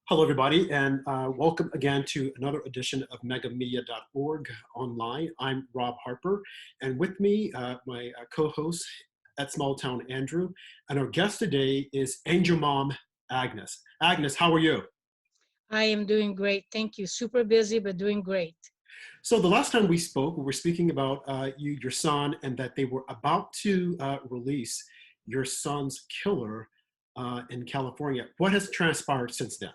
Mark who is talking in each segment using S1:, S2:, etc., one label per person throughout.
S1: Hello, everybody, and welcome again to another edition of megamedia.org online. I'm Rob Harper, and with me, my co-host at Small Town Andrew, and our guest today is Angel Mom Agnes. Agnes, how are you?
S2: I am doing great. Thank you. Super busy, but doing great.
S1: So the last time we spoke, we were speaking about your son, and that they were about to release your son's killer in California. What has transpired since then?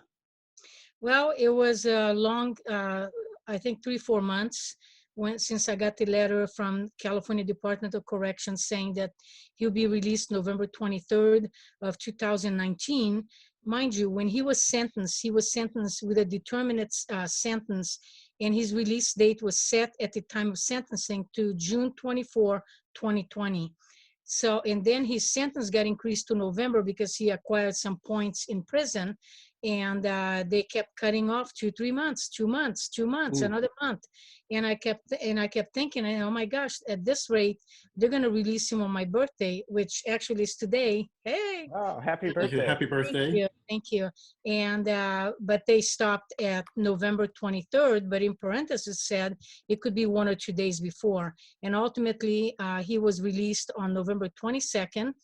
S2: Well, it was a long, I think 3-4 months since I got the letter from California Department of Corrections saying that he'll be released November 23rd of 2019. Mind you, when he was sentenced with a determinate sentence, and his release date was set at the time of sentencing to June 24, 2020. So, and then his sentence got increased to November because he acquired some points in prison, and they kept cutting off 2-3 months, 2 months, 2 months,
S1: Ooh.
S2: another month, and I kept thinking, oh my gosh, at this rate, they're gonna release him on my birthday, which actually is today. Hey,
S3: Oh, happy
S1: Yeah,
S3: birthday.
S1: happy birthday.
S2: thank you. And but they stopped at November 23rd, but in parentheses said it could be 1 or 2 days before. And ultimately, he was released on November 22nd.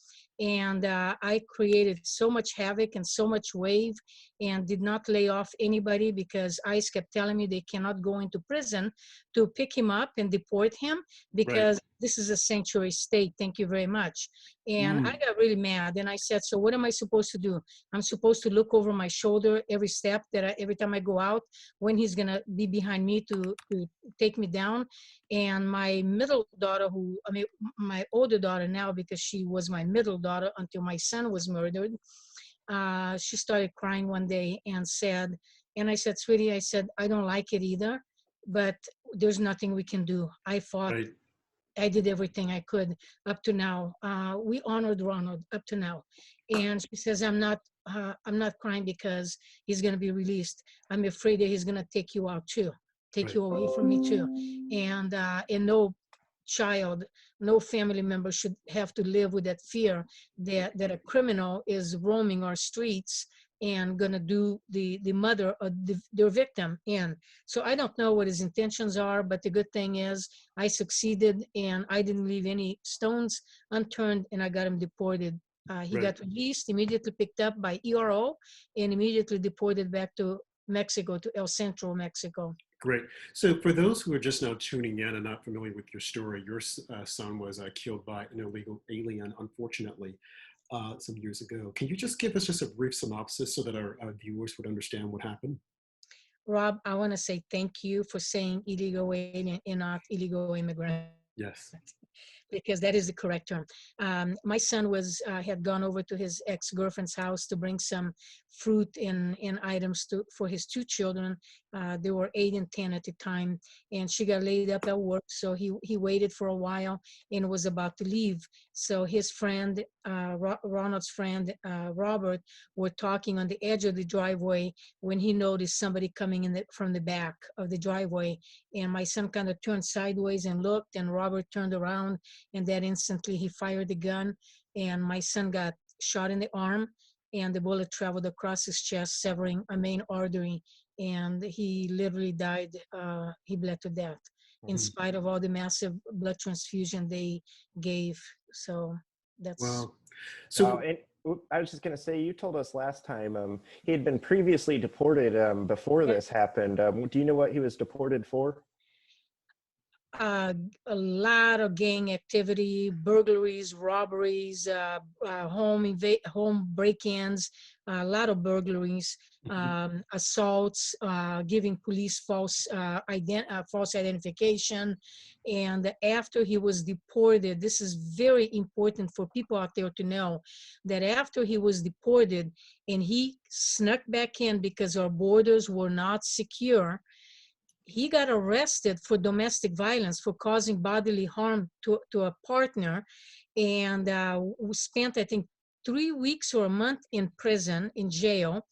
S2: And I created so much havoc and so much wave and did not lay off anybody because ICE kept telling me they cannot go into prison to pick him up and deport him because this is a sanctuary state. Thank you very much. And I got really mad, and I said, so what am I supposed to do? I'm supposed to look over my shoulder every step every time I go out, when he's gonna be behind me to take me down. And my middle daughter, my older daughter now, because she was my middle daughter until my son was murdered, she started crying one day and said, and I said, sweetie, I said, I don't like it either, but there's nothing we can do. I fought.
S1: Right.
S2: I did everything I could up to now. We honored Ronald up to now. And she says, I'm not crying because he's going to be released. I'm afraid that he's going to take you out too, take you away from me too. And no child, no family member should have to live with that fear that a criminal is roaming our streets and gonna do the mother or their victim in. So I don't know what his intentions are, but the good thing is I succeeded and I didn't leave any stones unturned, and I got him deported. He got released, immediately picked up by ERO, and immediately deported back to Mexico, to El Centro, Mexico.
S1: Great. So for those who are just now tuning in and not familiar with your story, your son was killed by an illegal alien, unfortunately, some years ago. Can you just give us just a brief synopsis so that our viewers would understand what happened?
S2: Rob, I want to say thank you for saying illegal alien and not illegal immigrant.
S1: Yes.
S2: Because that is the correct term. My son had gone over to his ex-girlfriend's house to bring some fruit and items for his two children. They were 8 and 10 at the time, and she got laid up at work, so he waited for a while and was about to leave. So his friend, Ronald's friend, Robert, were talking on the edge of the driveway when he noticed somebody coming in from the back of the driveway. And my son kind of turned sideways and looked, and Robert turned around, and that instantly he fired the gun, and my son got shot in the arm, and the bullet traveled across his chest, severing a main artery, and he literally died. He bled to death in spite of all the massive blood transfusion they gave. So that's...
S1: Wow. So
S3: and I was just going to say, you told us last time he had been previously deported before this happened. Do you know what he was deported for?
S2: A lot of gang activity, burglaries, robberies, home break-ins, a lot of burglaries, assaults, giving police false identification. And after he was deported, this is very important for people out there to know, that after he was deported and he snuck back in because our borders were not secure, he got arrested for domestic violence, for causing bodily harm to a partner, and spent, I think, 3 weeks or a month in prison, in jail,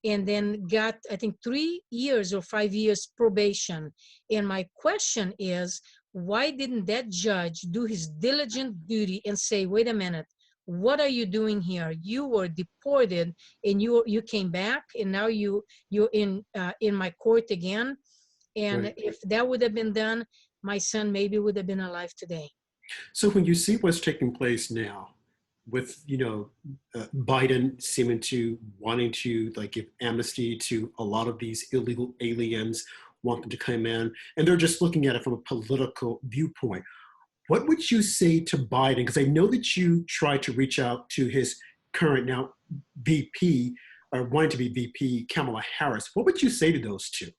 S2: and then got, I think, 3 years or 5 years probation. And my question is, why didn't that judge do his diligent duty and say, wait a minute, what are you doing here? You were deported and you came back, and now you're in my court again. And
S1: Right.
S2: if that would have been done, my son maybe would have been alive today.
S1: So when you see what's taking place now, with Biden seeming to wanting to like give amnesty to a lot of these illegal aliens, want them to come in, and they're just looking at it from a political viewpoint. What would you say to Biden? Because I know that you tried to reach out to his current now VP, or wanting to be VP, Kamala Harris. What would you say to those two?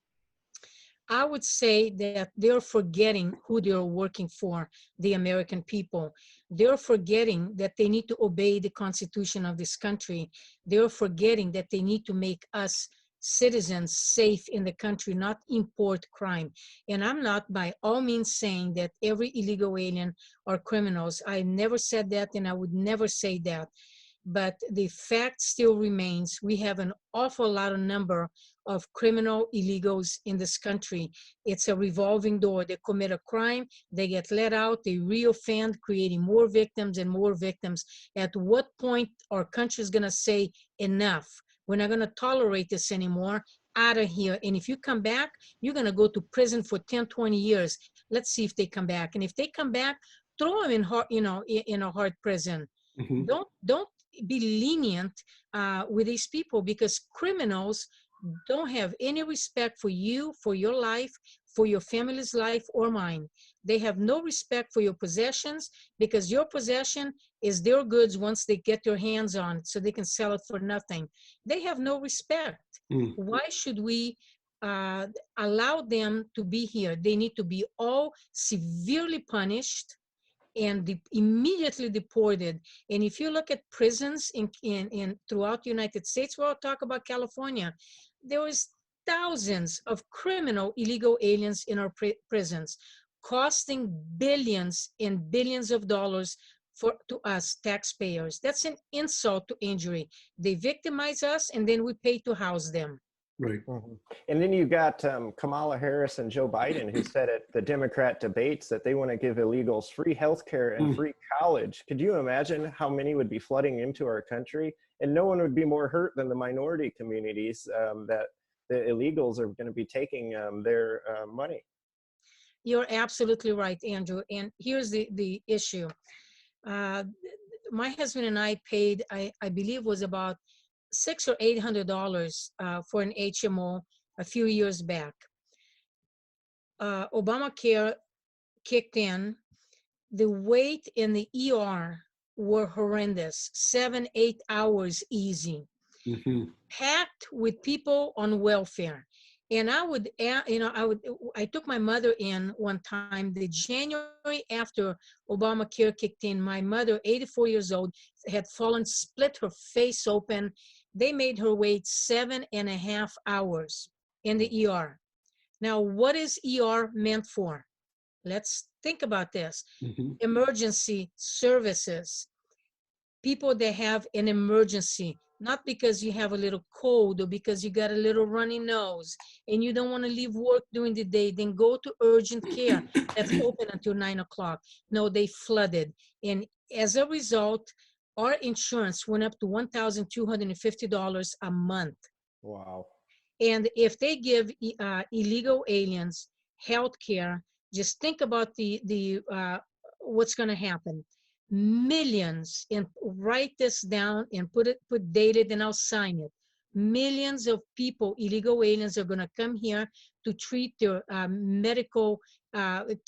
S2: I would say that they're forgetting who they're working for, the American people. They're forgetting that they need to obey the Constitution of this country. They're forgetting that they need to make us citizens safe in the country, not import crime. And I'm not by all means saying that every illegal alien are criminals. I never said that, and I would never say that. But the fact still remains, we have an awful lot of number of criminal illegals in this country. It's a revolving door. They commit a crime, they get let out, they reoffend, creating more victims and more victims. At what point our country is gonna say enough? We're not gonna tolerate this anymore, out of here. And if you come back, you're gonna go to prison for 10, 20 years. Let's see if they come back. And if they come back, throw them in hard, in a hard prison.
S1: Mm-hmm.
S2: Don't be lenient with these people, because criminals don't have any respect for you, for your life, for your family's life or mine. They have no respect for your possessions, because your possession is their goods once they get their hands on it, so they can sell it for nothing. They have no respect. Why should we allow them to be here? They need to be all severely punished and immediately deported. And if you look at prisons in throughout the United States, we'll talk about California, there is thousands of criminal illegal aliens in our prisons, costing billions and billions of dollars to us taxpayers. That's an insult to injury. They victimize us, and then we pay to house them.
S1: Right.
S3: And then you got Kamala Harris and Joe Biden, who said at the Democrat debates that they want to give illegals free health care and free college. Could you imagine how many would be flooding into our country? And no one would be more hurt than the minority communities that the illegals are going to be taking their money.
S2: You're absolutely right, Andrew. And here's the issue. My husband and I paid, I believe was about $600 or $800 for an HMO a few years back. Obamacare kicked in. The wait in the ER were horrendous, 7-8 hours easy, packed with people on welfare. And I took my mother in one time, the January after Obamacare kicked in. My mother, 84 years old, had fallen, split her face open. They made her wait 7.5 hours in the ER. Now, what is ER meant for? Let's think about this. Emergency services. People that have an emergency, not because you have a little cold or because you got a little runny nose and you don't want to leave work during the day, then go to urgent care that's open until 9 o'clock. No, they flooded. And as a result, our insurance went up to $1,250 a month.
S3: Wow.
S2: And if they give illegal aliens health care, just think about what's going to happen. Millions, and write this down and put dated, and I'll sign it. Millions of people, illegal aliens, are going to come here to treat their medical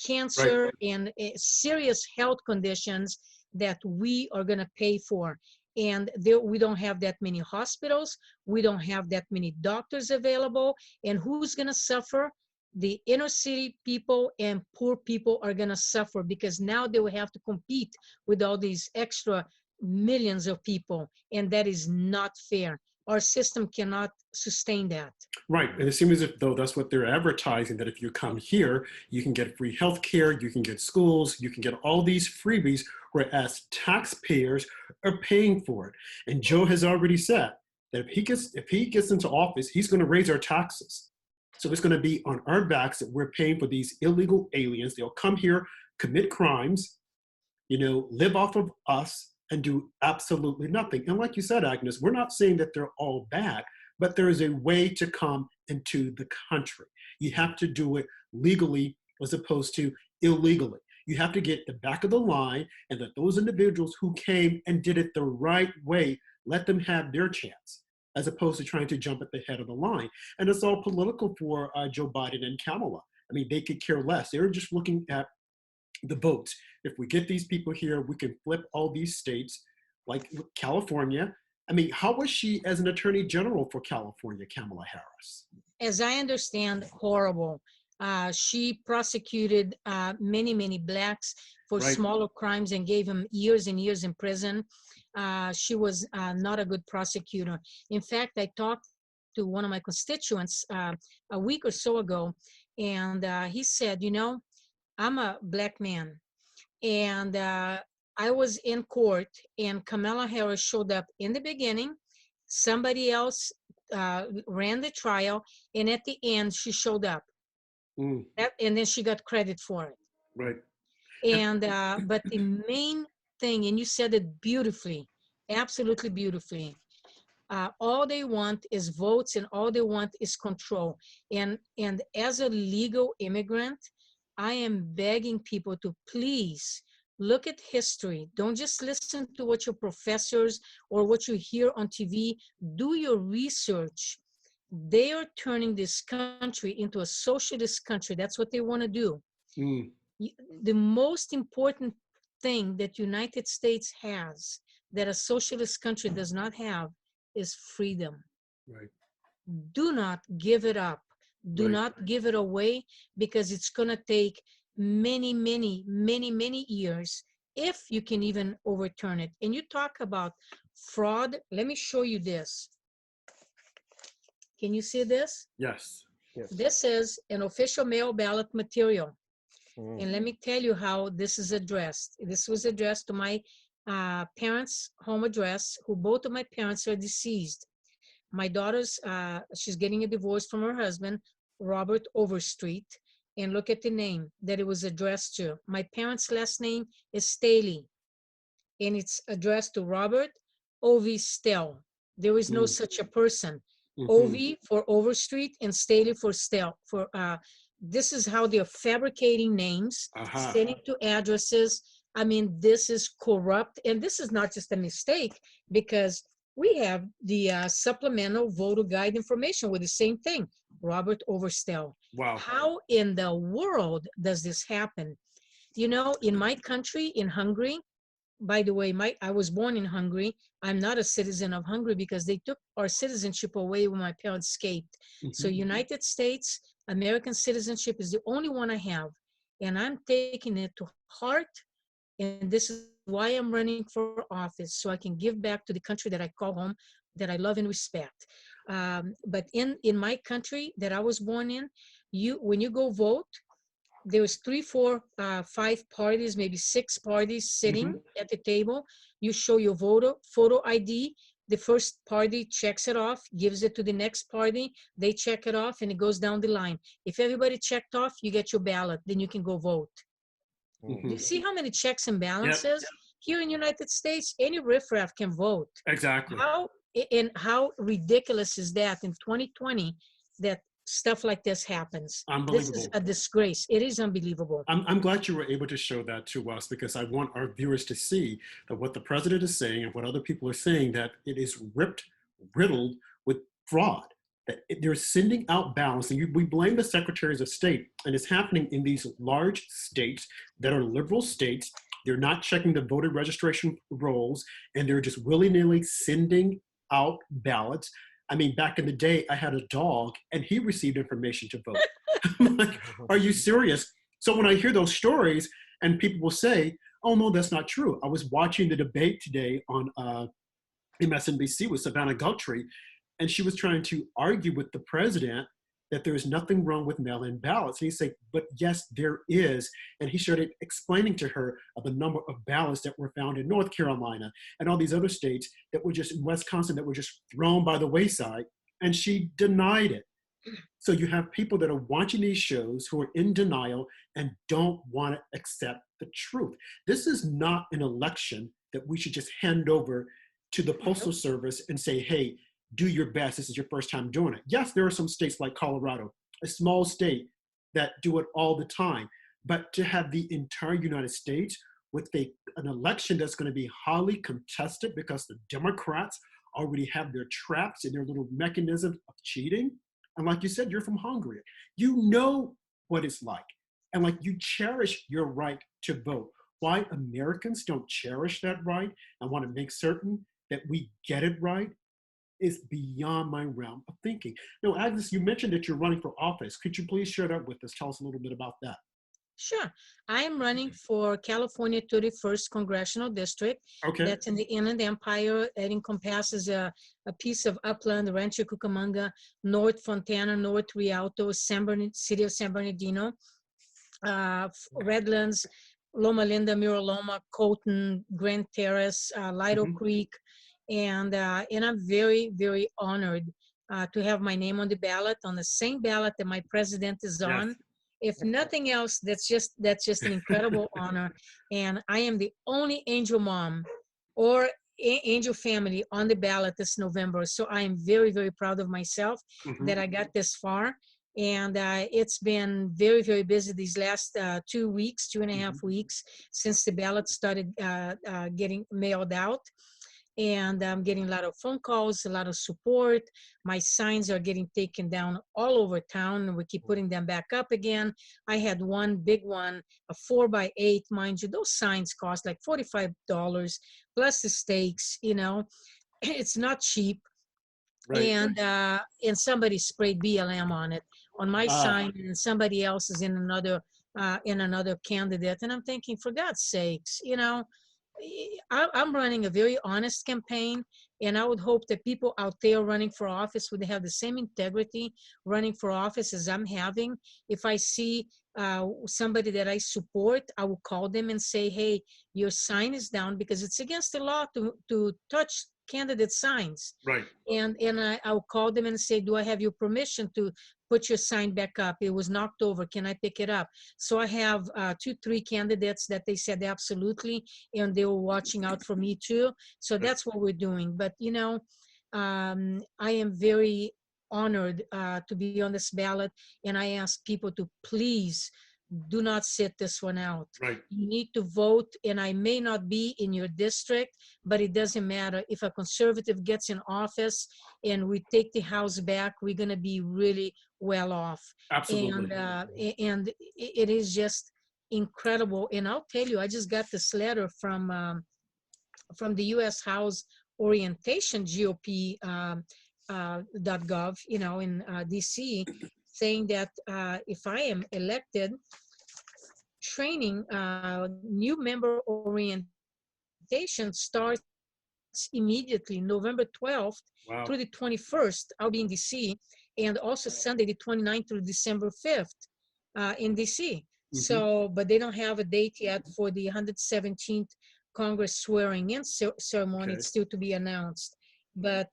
S2: cancer and serious health conditions that we are going to pay for. And we don't have that many hospitals. We don't have that many doctors available. And who's going to suffer? The inner city people and poor people are going to suffer, because now they will have to compete with all these extra millions of people. And that is not fair. Our system cannot sustain that.
S1: Right. And it seems as if though that's what they're advertising, that if you come here, you can get free health care, you can get schools, you can get all these freebies, whereas taxpayers are paying for it. And Joe has already said that if he gets into office, he's going to raise our taxes. So it's going to be on our backs that we're paying for these illegal aliens. They'll come here, commit crimes, live off of us, and do absolutely nothing. And like you said, Agnes, we're not saying that they're all bad, but there is a way to come into the country. You have to do it legally as opposed to illegally. You have to get the back of the line, and that those individuals who came and did it the right way, let them have their chance, as opposed to trying to jump at the head of the line. And it's all political for Joe Biden and Kamala. I mean, they could care less. They're just looking at the votes. If we get these people here, we can flip all these states, like California. I mean, how was she as an attorney general for California, Kamala Harris?
S2: As I understand, horrible. She prosecuted many blacks for
S1: Right.
S2: smaller crimes and gave them years and years in prison. She was not a good prosecutor. In fact, I talked to one of my constituents a week or so ago, and he said, you know, I'm a black man, and I was in court, and Kamala Harris showed up in the beginning. Somebody else ran the trial, and at the end, she showed up.
S1: Mm,
S2: And then she got credit for it.
S1: right.
S2: And but the main thing, and you said it beautifully, absolutely beautifully, all they want is votes, and all they want is control. And as a legal immigrant, I am begging people to please look at history. Don't just listen to what your professors or what you hear on TV. Do your research. They are turning this country into a socialist country. That's what they want to do.
S1: Mm,
S2: The most important thing that United States has that a socialist country does not have is freedom.
S1: right.
S2: Do not give it up. Do
S1: Right.
S2: not give it away, because it's going to take many years, if you can even overturn it. And you talk about fraud. Let me show you this. Can you see this?
S1: Yes.
S3: Yes.
S2: This is an official mail ballot material.
S3: Mm.
S2: And let me tell you how this is addressed. This was addressed to my parents' home address, who both of my parents are deceased. My daughter's, she's getting a divorce from her husband, Robert Overstreet. And look at the name that it was addressed to. My parents' last name is Staley, and it's addressed to Robert Ovi Stell. There is no
S1: Mm.
S2: such a person.
S1: Mhm.
S2: Ovi for Overstreet and Staley for Stell. This is how they're fabricating names,
S1: Aha.
S2: sending to addresses. I mean, this is corrupt, and this is not just a mistake, because we have the supplemental voter guide information with the same thing, Robert Overstell.
S1: Wow.
S2: How in the world does this happen? You know, in my country, in Hungary, by the way, I was born in Hungary. I'm not a citizen of Hungary because they took our citizenship away when my parents escaped. So
S1: Mhm.
S2: United States, American citizenship is the only one I have. And I'm taking it to heart. And this is why I'm running for office, so I can give back to the country that I call home, that I love and respect. But in my country that I was born in, when you go vote, there was 3, 4, 5 parties, maybe 6 parties sitting
S1: Mhm.
S2: at the table. You show your photo ID. The first party checks it off, gives it to the next party. They check it off, and it goes down the line. If everybody checked off, you get your ballot. Then you can go vote.
S3: Mm.
S2: Do you see how many checks and
S1: Yep.
S2: balances? Here in the United States, any riffraff can vote.
S1: Exactly.
S2: How ridiculous is that in 2020 that stuff like this happens? This is
S1: Unbelievable.
S2: a disgrace. It is unbelievable.
S1: I'm glad you were able to show that to us, because I want our viewers to see that what the president is saying and what other people are saying, that it is riddled with fraud, that they're sending out ballots. And we blame the secretaries of state, and it's happening in these large states that are liberal states. They're not checking the voter registration rolls, and they're just willy-nilly sending out ballots. I mean, back in the day, I had a dog, and he received information to vote. I'm like, are you serious? So when I hear those stories, and people will say, oh, no, that's not true. I was watching the debate today on MSNBC with Savannah Guthrie, and she was trying to argue with the president that there is nothing wrong with mail-in ballots. And he said, but yes, there is. And he started explaining to her of the number of ballots that were found in North Carolina and all these other states that were just in Wisconsin that were just thrown by the wayside. And she denied it. So you have people that are watching these shows who are in denial and don't want to accept the truth. This is not an election that we should just hand over to the Postal Service and say, hey, do your best. This is your first time doing it. Yes, there are some states like Colorado, a small state, that do it all the time. But to have the entire United States with an election that's going to be highly contested because the Democrats already have their traps and their little mechanisms of cheating. And like you said, you're from Hungary. You know what it's like. And like you cherish your right to vote. Why Americans don't cherish that right and want to make certain that we get it right is beyond my realm of thinking. Now, Agnes, you mentioned that you're running for office. Could you please share that with us? Tell us a little bit about that.
S2: Sure. I am running for California 31st Congressional District.
S1: Okay.
S2: That's in the Inland Empire. It encompasses a piece of upland, Rancho Cucamonga, North Fontana, North Rialto, City of San Bernardino, Redlands, Loma Linda, Mira Loma, Colton, Grand Terrace, Lido Creek. And I'm very, very honored to have my name on the ballot, on the same ballot that my president is on.
S1: Yes.
S2: If nothing else, that's just an incredible honor. And I am the only Angel mom or Angel family on the ballot this November. So I am very, very proud of myself that I got this far. And it's been very, very busy these last 2 weeks, 2.5 weeks since the ballot started getting mailed out. And I'm getting a lot of phone calls, a lot of support. My signs are getting taken down all over town, and we keep putting them back up again. I had one big one, a 4x8, mind you. Those signs cost like $45 plus the stakes. You know, it's not cheap. Right. And somebody sprayed BLM on it, on my sign, and somebody else is in another candidate. And I'm thinking, for God's sakes, you know. I'm running a very honest campaign, and I would hope that people out there running for office would have the same integrity running for office as I'm having. If I see somebody that I support, I will call them and say, hey, your sign is down, because it's against the law to touch candidate signs.
S1: Right.
S2: And I'll call them and say, do I have your permission to put your sign back up? It was knocked over. Can I pick it up? So I have 2-3 candidates that they said absolutely, and they were watching out for me too. So that's what we're doing. But, you know, I am very honored to be on this ballot, and I ask people to please do not sit this one out.
S1: Right.
S2: You need to vote, and I may not be in your district, but it doesn't matter. If a conservative gets in office and we take the House back, we're going to be really well off.
S1: Absolutely.
S2: And it is just incredible. And I'll tell you, I just got this letter from the U.S. House Orientation GOP .gov, you know, in D.C., saying that if I am elected, training new member orientation starts immediately, November 12th through the 21st. I'll be in DC, and also Sunday the 29th through December 5th in DC. So, but they don't have a date yet for the 117th Congress swearing in ceremony. It's still to be announced.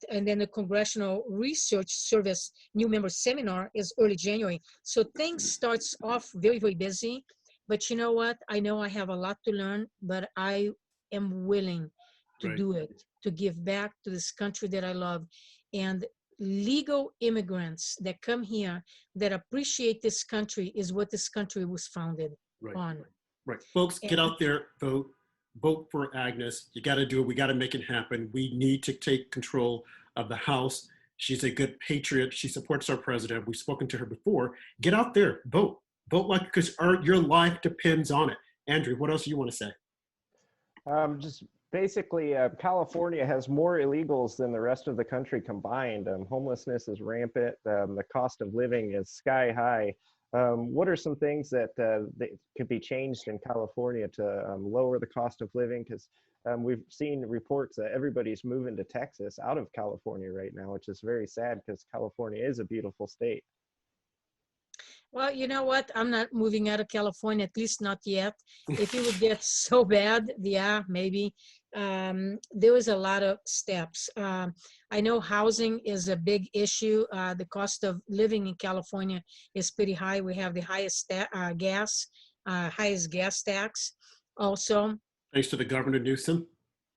S2: And then the Congressional Research Service new member seminar is early January. So things starts off very, very busy. But you know what? I know I have a lot to learn, but I am willing to do it, to give back to this country that I love. And legal immigrants that come here that appreciate this country is what this country was founded on.
S1: Right. Folks, get out there, vote. Vote for Agnes. You got to do it. We got to make it happen. We need to take control of the House. She's a good patriot. She supports our president. We've spoken to her before. Get out there, vote. Vote like, because your life depends on it. Andrew, what else do you want to say?
S3: Just basically, California has more illegals than the rest of the country combined. Homelessness is rampant. The cost of living is sky high. What are some things that could be changed in California to lower the cost of living? Because we've seen reports that everybody's moving to Texas out of California right now, which is very sad because California is a beautiful state.
S2: Well, you know what? I'm not moving out of California, at least not yet. If it would get so bad, yeah, maybe. There was a lot of steps. I know housing is a big issue. The cost of living in California is pretty high. We have the highest highest gas tax also.
S1: Thanks to the Governor Newsom.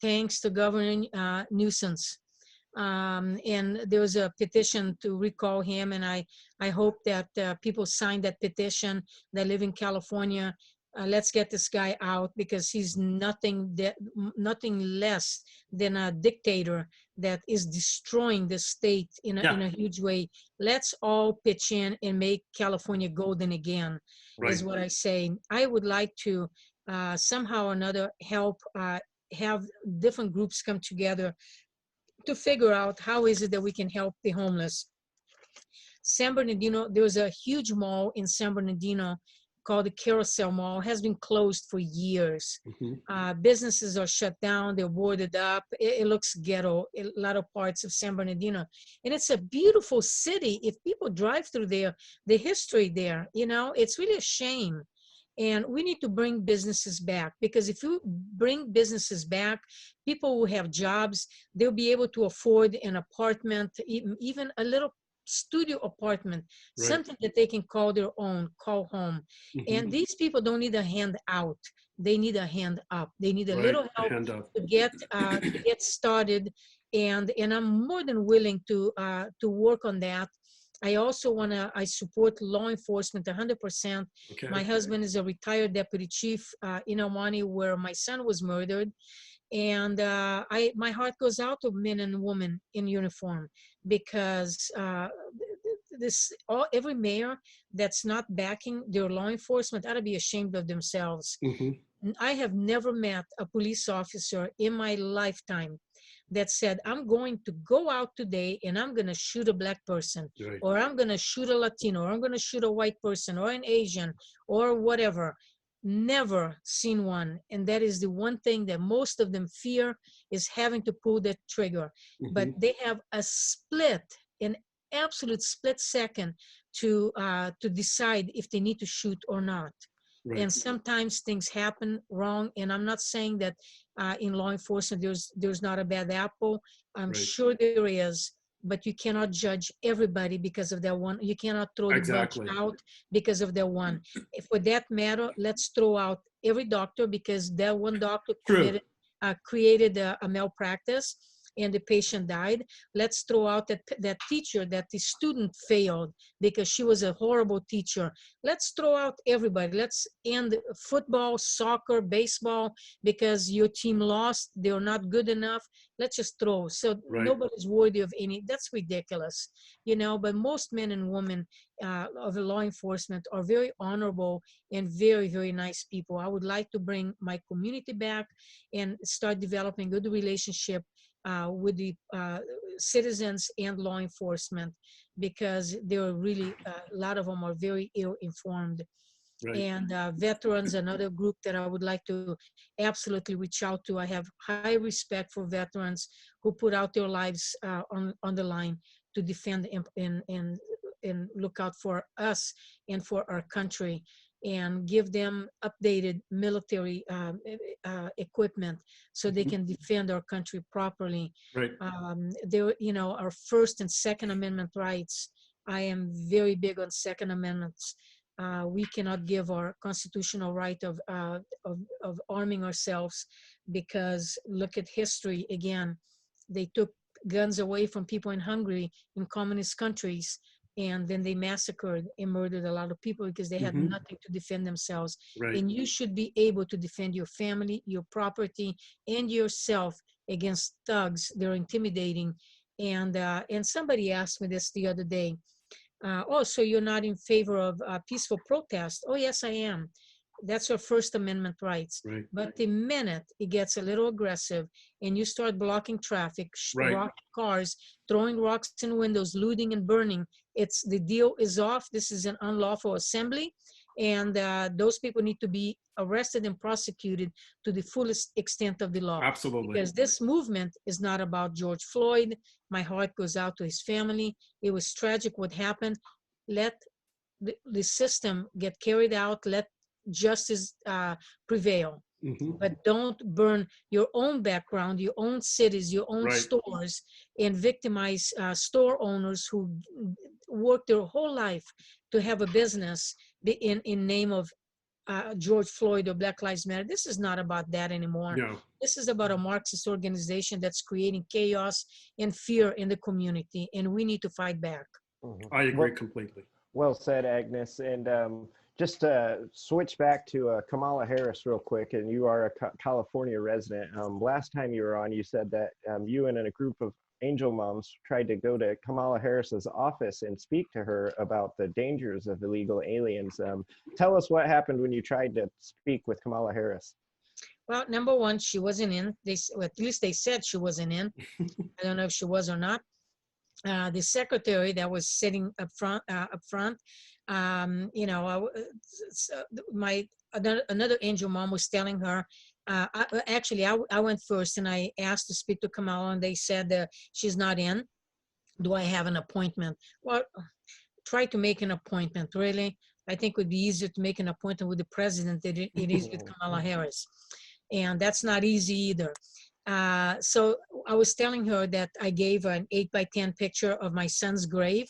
S2: thanks to Governor Newsom's. And there was a petition to recall him, and I hope that people sign that petition that live in California. Let's get this guy out, because he's nothing less than a dictator that is destroying the state in a huge way. Let's all pitch in and make California golden again, is what I say. I would like to somehow or another help have different groups come together to figure out how is it that we can help the homeless. San Bernardino, there was a huge mall in San Bernardino called the Carousel Mall, has been closed for years. Businesses are shut down, they're boarded up. It looks ghetto, a lot of parts of San Bernardino. And it's a beautiful city. If people drive through there, the history there, it's really a shame. And we need to bring businesses back, because if you bring businesses back, people will have jobs. They'll be able to afford an apartment, even a little studio apartment, something that they can call their own, call home. And these people don't need a hand out. They need a hand up. They need a little help to get started. And I'm more than willing to work on that. I also I support law enforcement 100%. My husband is a retired deputy chief in Awani, where my son was murdered. And my heart goes out to men and women in uniform, because every mayor that's not backing their law enforcement ought to be ashamed of themselves. I have never met a police officer in my lifetime that said, I'm going to go out today and I'm going to shoot a black person, or I'm going to shoot a Latino, or I'm going to shoot a white person, or an Asian, or whatever. Never seen one. And that is the one thing that most of them fear, is having to pull that trigger. But they have an absolute split second to decide if they need to shoot or not. And sometimes things happen wrong. And I'm not saying that in law enforcement there's not a bad apple. I'm sure there is, but you cannot judge everybody because of that one. You cannot throw the bunch out because of that one. For that matter, let's throw out every doctor, because that one doctor created a malpractice and the patient died. Let's throw out that teacher that the student failed because she was a horrible teacher. Let's throw out everybody. Let's end football, soccer, baseball, because your team lost. They're not good enough. Let's just throw. So nobody's worthy of any. That's ridiculous, but most men and women of law enforcement are very honorable and very, very nice people. I would like to bring my community back and start developing good relationship with the citizens and law enforcement, because there are really a lot of them are very ill-informed. And veterans, another group that I would like to absolutely reach out to. I have high respect for veterans who put out their lives on the line to defend and look out for us and for our country, and give them updated military equipment so they can defend our country properly. Our First and Second Amendment rights. I am very big on Second Amendments. We cannot give our constitutional right of arming ourselves, because look at history again. They took guns away from people in Hungary, in communist countries, and then they massacred and murdered a lot of people because they had nothing to defend themselves. And you should be able to defend your family, your property, and yourself against thugs. They're intimidating. And somebody asked me this the other day. So you're not in favor of peaceful protest? Oh, yes, I am. That's our First Amendment rights. But the minute it gets a little aggressive and you start blocking traffic, rocking cars, throwing rocks in windows, looting and burning, the deal is off. This is an unlawful assembly. And those people need to be arrested and prosecuted to the fullest extent of the law.
S1: Absolutely.
S2: Because this movement is not about George Floyd. My heart goes out to his family. It was tragic what happened. Let the system get carried out. Let justice prevail. But don't burn your own background, your own cities, your own stores, and victimize store owners who work their whole life to have a business in name of George Floyd or Black Lives Matter. This is not about that anymore.
S1: No.
S2: This is about a Marxist organization that's creating chaos and fear in the community, and we need to fight back.
S1: I agree completely.
S3: Well said, Agnes. And just to switch back to Kamala Harris real quick, and you are a California resident. Last time you were on, you said that you and a group of angel moms tried to go to Kamala Harris's office and speak to her about the dangers of illegal aliens. Tell us what happened when you tried to speak with Kamala Harris.
S2: Well, number one, she wasn't in. Well, at least they said she wasn't in. I don't know if she was or not. The secretary that was sitting up front, you know, another angel mom was telling her. I went first, and I asked to speak to Kamala, and they said she's not in. Do I have an appointment? Well, try to make an appointment. Really, I think it would be easier to make an appointment with the president than it is with Kamala Harris, and that's not easy either. So I was telling her that I gave an 8x10 picture of my son's grave.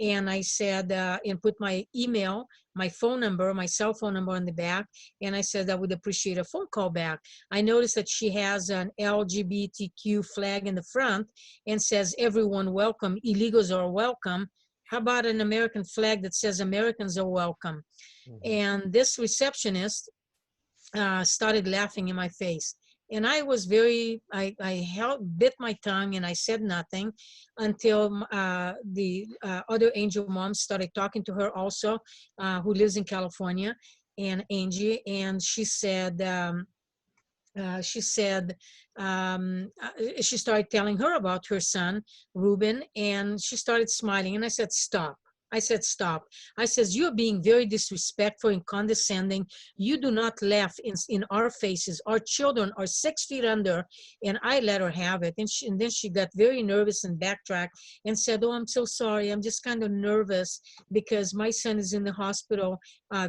S2: And I said, and put my email, my phone number, my cell phone number on the back. And I said, I would appreciate a phone call back. I noticed that she has an LGBTQ flag in the front and says, everyone welcome, illegals are welcome. How about an American flag that says Americans are welcome? And this receptionist started laughing in my face. And I was bit my tongue, and I said nothing until the other angel mom started talking to her also, who lives in California, and Angie, and she said, she started telling her about her son, Ruben, and she started smiling, and I said, stop. I said, stop. I says, you're being very disrespectful and condescending. You do not laugh in our faces. Our children are 6 feet under, and I let her have it. And then she got very nervous and backtracked and said, oh, I'm so sorry. I'm just kind of nervous because my son is in the hospital,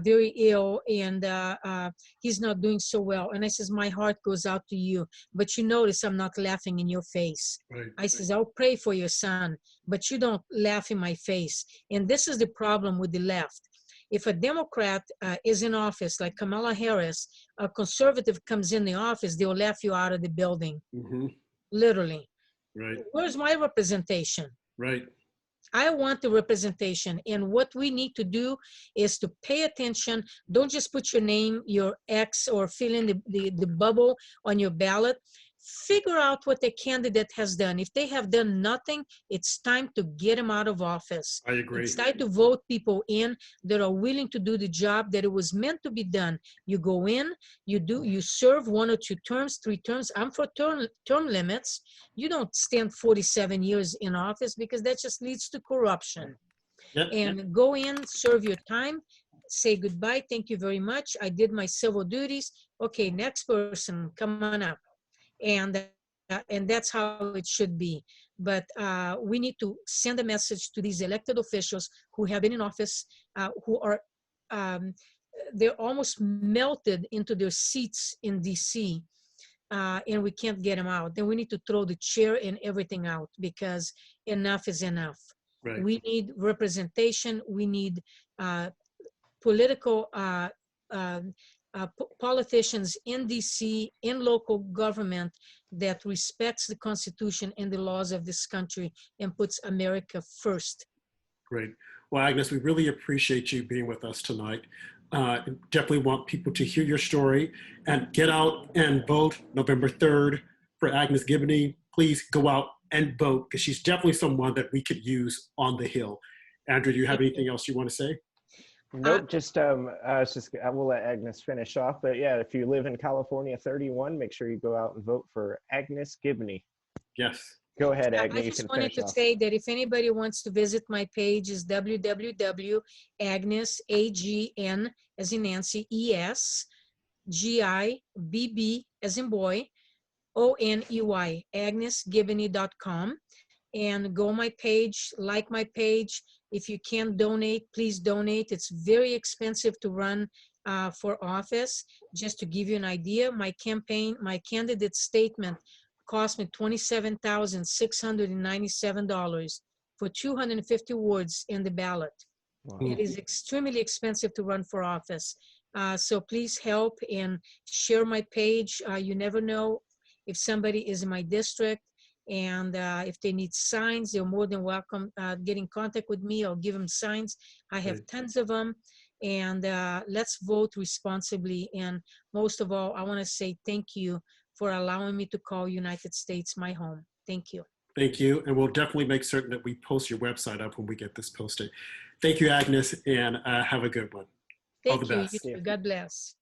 S2: very ill, and he's not doing so well. And I says, my heart goes out to you. But you notice I'm not laughing in your face.
S1: Right.
S2: I says, I'll pray for your son, but you don't laugh in my face. And this is the problem with the left. If a Democrat is in office, like Kamala Harris, a conservative comes in the office, they'll laugh you out of the building. Literally.
S1: Right.
S2: Where's my representation?
S1: Right.
S2: I want the representation. And what we need to do is to pay attention. Don't just put your name, your ex, or fill in the bubble on your ballot. Figure out what the candidate has done. If they have done nothing, it's time to get them out of office.
S1: I agree.
S2: It's time to vote people in that are willing to do the job that it was meant to be done. You go in, you serve 1 or 2 terms, 3 terms. I'm for term limits. You don't stand 47 years in office because that just leads to corruption.
S1: Yep.
S2: And go in, serve your time, say goodbye, thank you very much. I did my civil duties. Okay, next person, come on up. And that's how it should be. But we need to send a message to these elected officials who have been in office, who are, they're almost melted into their seats in DC, and we can't get them out. Then we need to throw the chair and everything out because enough is enough.
S1: Right.
S2: We need representation. We need political politicians in DC, in local government that respects the Constitution and the laws of this country and puts America first.
S1: Great. Well, Agnes, we really appreciate you being with us tonight. Definitely want people to hear your story and get out and vote November 3rd for Agnes Gibboney. Please go out and vote because she's definitely someone that we could use on the Hill. Andrew, do you have anything else you want to say?
S3: Nope, I will let Agnes finish off. But yeah, if you live in California 31, make sure you go out and vote for Agnes Gibboney.
S1: Yes.
S3: Go ahead, Agnes.
S2: I just wanted to say that if anybody wants to visit my page, is www.agnes, A-G-N, as in Nancy, E-S, G-I-B-B, as in boy, O-N-E-Y, agnesgibboney.com. And go on my page, like my page. If you can donate, please donate. It's very expensive to run for office. Just to give you an idea, my candidate statement cost me $27,697 for 250 words in the ballot.
S3: Wow.
S2: It is extremely expensive to run for office. So please help and share my page. You never know if somebody is in my district, and if they need signs, they're more than welcome. Get in contact with me. I'll give them signs. I have tons of them. And let's vote responsibly. And most of all, I want to say thank you for allowing me to call United States my home. Thank you.
S1: Thank you. And we'll definitely make certain that we post your website up when we get this posted. Thank you, Agnes, and have a good one. All
S2: Thank
S1: the
S2: you.
S1: best.
S2: You too. God bless.